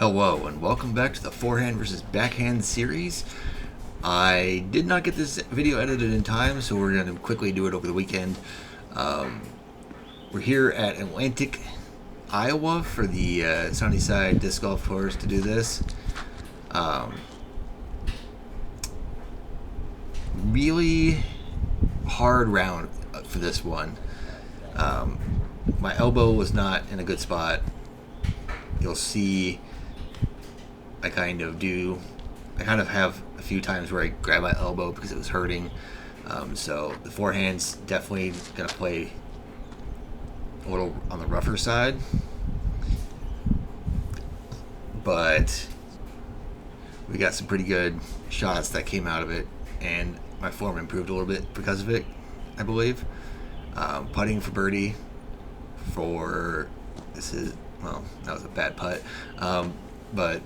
Hello and welcome back to the Forehand versus Backhand series. I did not get this video edited in time, so we're going to quickly do it over the weekend. We're here at Atlantic, Iowa for the Sunnyside disc golf course to do this. Really hard round for this one. My elbow was not in a good spot. You'll see I kind of have a few times where I grab my elbow because it was hurting. So the forehand's definitely going to play a little on the rougher side. But we got some pretty good shots that came out of it, and my form improved a little bit because of it, I believe. Putting for birdie for this is, well, that was a bad putt. But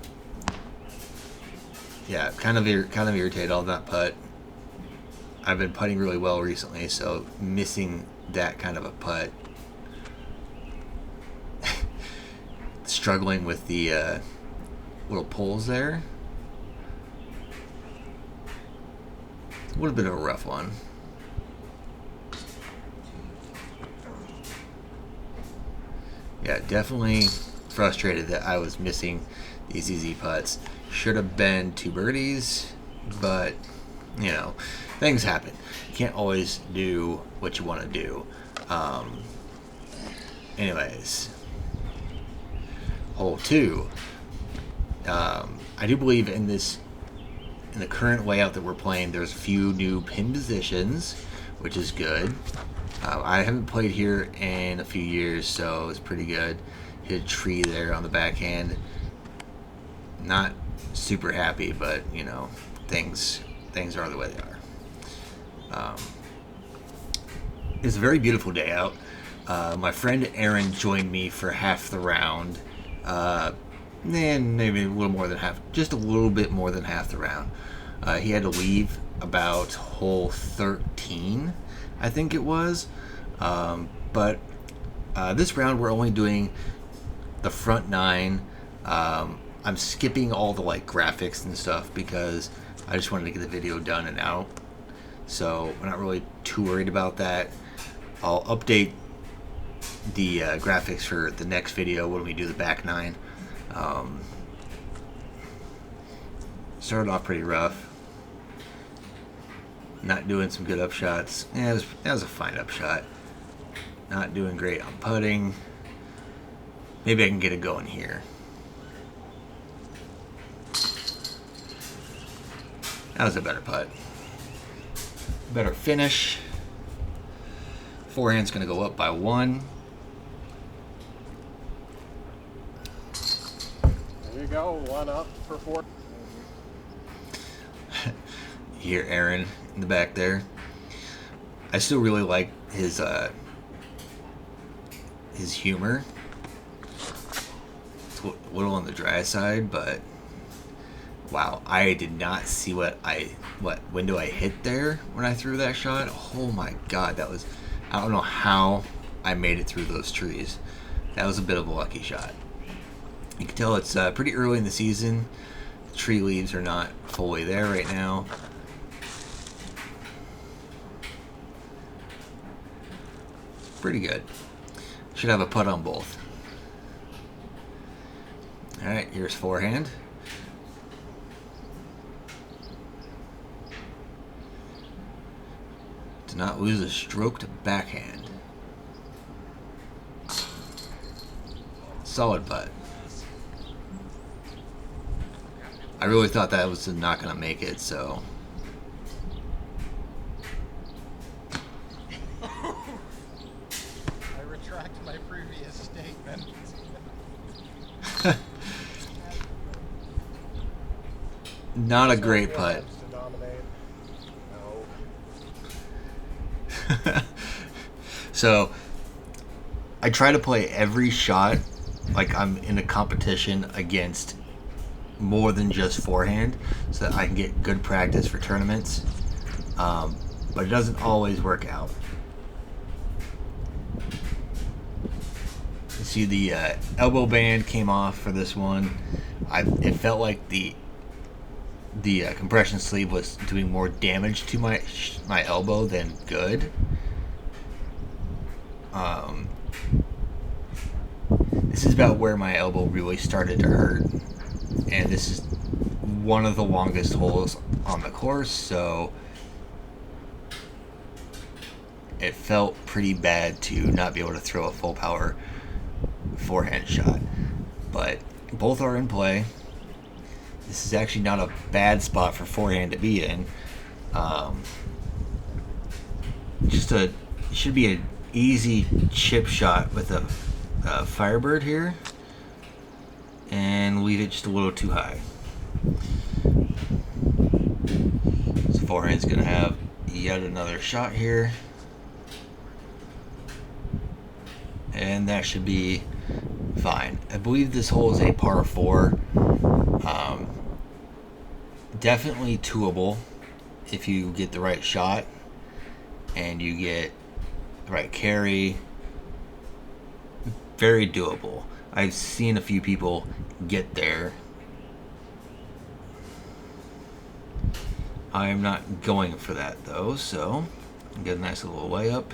yeah, kind of irritated on that putt. I've been putting really well recently, so missing that kind of a putt, struggling with the little pulls there. It would have been a rough one. Yeah, definitely frustrated that I was missing these easy putts. Should have been 2 birdies, but you know, things happen. You can't always do what you want to do. Anyways, hole 2. I do believe in the current layout that we're playing, there's a few new pin positions, which is good. I haven't played here in a few years, so it's pretty good. Hit a tree there on the backhand. Not super happy, but you know, things are the way they are. It's a very beautiful day out. My friend Aaron joined me for half the round, and maybe a little more than half, just a little bit more than half the round. He had to leave about hole 13, I think it was. But this round we're only doing the front 9. I'm skipping all the graphics and stuff because I just wanted to get the video done and out. So we're not really too worried about that. I'll update the graphics for the next video when we do the back 9. Started off pretty rough. Not doing some good upshots. Yeah, that was a fine upshot. Not doing great on putting. Maybe I can get it going here. That was a better putt. Better finish. Forehand's going to go up by 1. There you go, 1 up for 4. You hear Aaron in the back there. I still really like his humor. It's a little on the dry side, but wow, I did not see what window I hit there when I threw that shot. Oh my god, that was, I don't know how I made it through those trees. That was a bit of a lucky shot. You can tell it's pretty early in the season. The tree leaves are not fully there right now. Pretty good. Should have a putt on both. Alright, here's forehand. To not lose a stroke to backhand. Solid putt. I really thought that was not going to make it, so. I retract my previous statement. Not a great putt. So I try to play every shot like I'm in a competition against more than just forehand, so that I can get good practice for tournaments. But it doesn't always work out. You see the elbow band came off for this one. It felt like the compression sleeve was doing more damage to my elbow than good. This is about where my elbow really started to hurt, and this is one of the longest holes on the course, so it felt pretty bad to not be able to throw a full power forehand shot. But both are in play. This is actually not a bad spot for forehand to be in. It should be an easy chip shot with a Firebird here, and leave it just a little too high. So forehand's gonna have yet another shot here, and that should be fine. I believe this hole is a par 4. Definitely twoable if you get the right shot and you get the right carry. Very doable. I've seen a few people get there. I'm not going for that though, so get a nice little layup.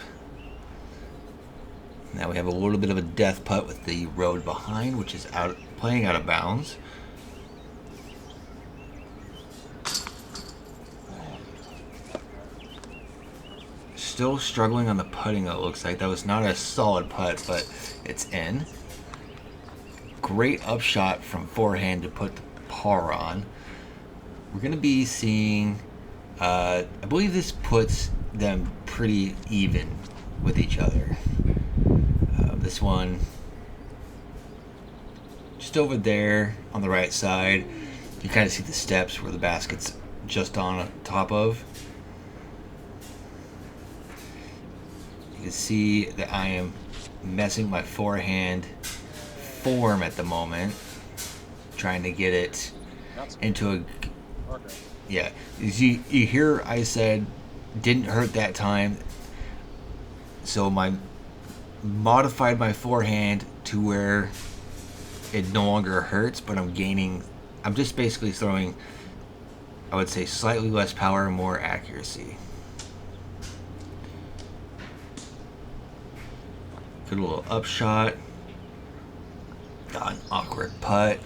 Now we have a little bit of a death putt with the road behind, which is playing out of bounds. Still struggling on the putting, it looks like. That was not a solid putt, but it's in. Great upshot from forehand to put the par on. We're going to be seeing, I believe this puts them pretty even with each other. This one, just over there on the right side, you kind of see the steps where the basket's just on top of. You can see that I am messing my forehand form at the moment, trying to get it into a... Yeah, you hear I said didn't hurt that time, so modified my forehand to where it no longer hurts, but I'm just basically throwing, I would say, slightly less power and more accuracy. Good little upshot. Got an awkward putt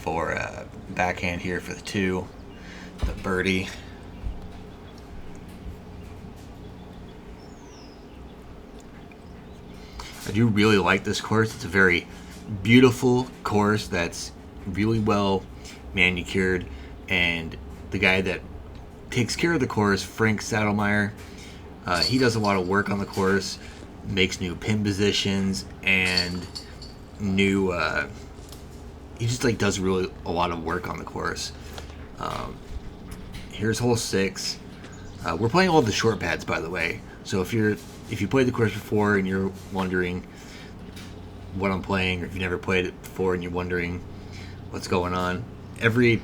for a backhand here for the 2, the birdie. I do really like this course. It's a very beautiful course that's really well manicured, and the guy that takes care of the course, Frank Saddlemeyer, he does a lot of work on the course, makes new pin positions and new he just does really a lot of work on the course. Here's hole 6. We're playing all the short pads, by the way, so if you played the course before and you're wondering what I'm playing, or if you never played it before and you're wondering what's going on, every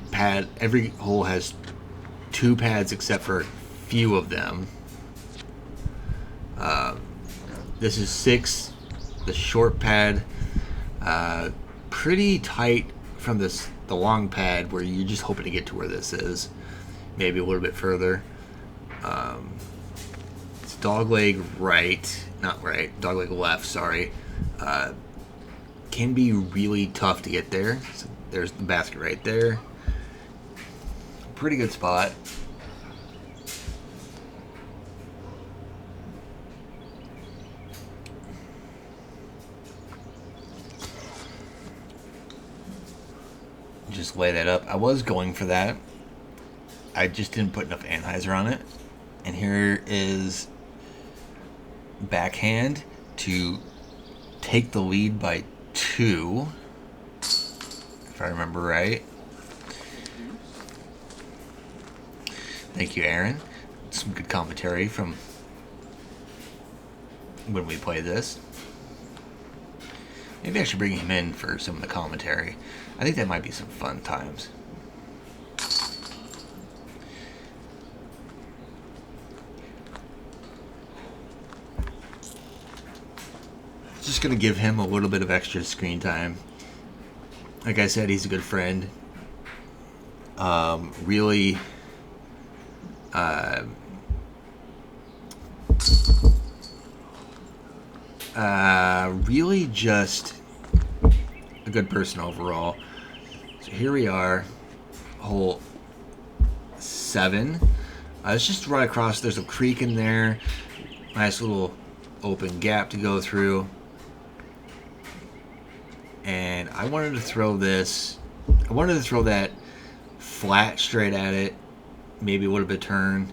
hole has 2 pads except for a few of them. This is 6, the short pad, pretty tight from the long pad where you're just hoping to get to where this is, maybe a little bit further. It's dogleg dogleg left, sorry. Can be really tough to get there. So there's the basket right there. Pretty good spot. Just lay that up. I was going for that. I just didn't put enough anhyzer on it. And here is backhand to take the lead by 2, if I remember right. Thank you, Aaron. Some good commentary from when we play this. Maybe I should bring him in for some of the commentary. I think that might be some fun times. Just going to give him a little bit of extra screen time. like I said, he's a good friend. Really, really just a good person overall. So here we are, hole 7. Let's just run across. There's a creek in there. Nice little open gap to go through. And I wanted to throw this. I wanted to throw that flat straight at it. Maybe it would have been turned.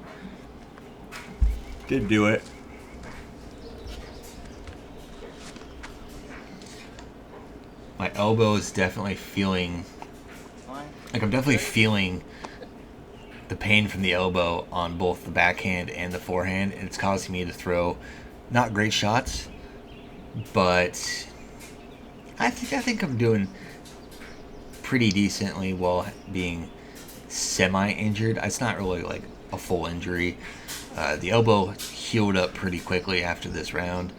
Didn't do it. My elbow is definitely feeling. Like I'm definitely feeling the pain from the elbow on both the backhand and the forehand, and it's causing me to throw not great shots, but I think I'm doing pretty decently while being semi-injured. It's not really like a full injury. The elbow healed up pretty quickly after this round.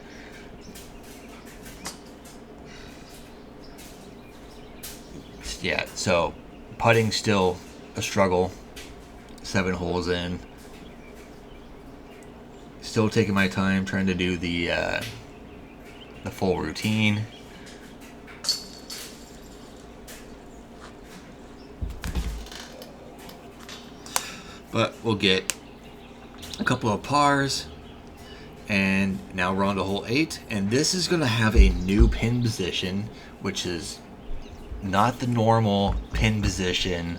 Yeah, so putting still a struggle. 7 holes in. Still taking my time trying to do the full routine. But we'll get a couple of pars. And now we're on to hole 8. And this is going to have a new pin position, which is not the normal pin position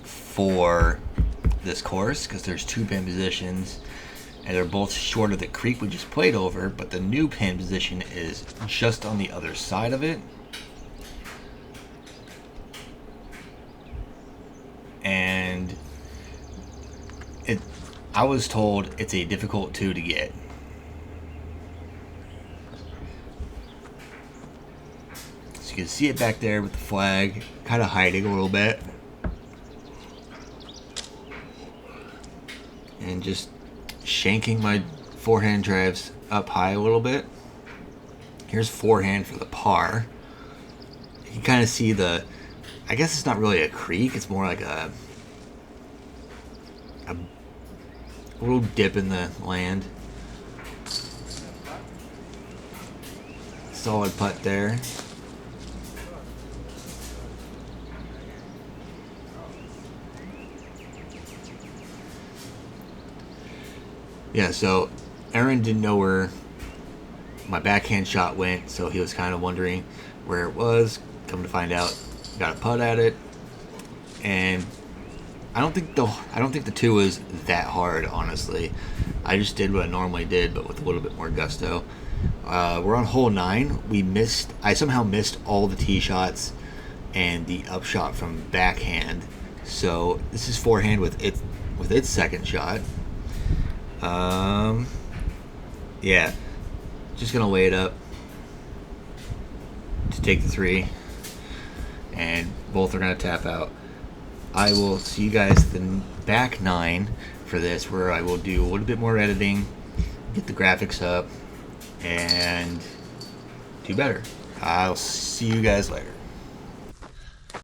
for this course, because there's 2 pin positions and they're both short of the creek we just played over, but the new pin position is just on the other side of it. And I was told it's a difficult 2 to get. So you can see it back there with the flag kind of hiding a little bit. And just shanking my forehand drives up high a little bit. Here's forehand for the par. You can kind of see the, I guess it's not really a creek, it's more like a little dip in the land. Solid putt there. Yeah, so Aaron didn't know where my backhand shot went, so he was kind of wondering where it was. Come to find out, got a putt at it, and I don't think the 2 was that hard, honestly. I just did what I normally did, but with a little bit more gusto. We're on hole 9. I somehow missed all the tee shots and the upshot from backhand. So this is forehand with its second shot. Yeah, just gonna lay it up to take the 3, and both are gonna tap out. I will see you guys the back 9 for this, where I will do a little bit more editing, get the graphics up, and do better. I'll see you guys later.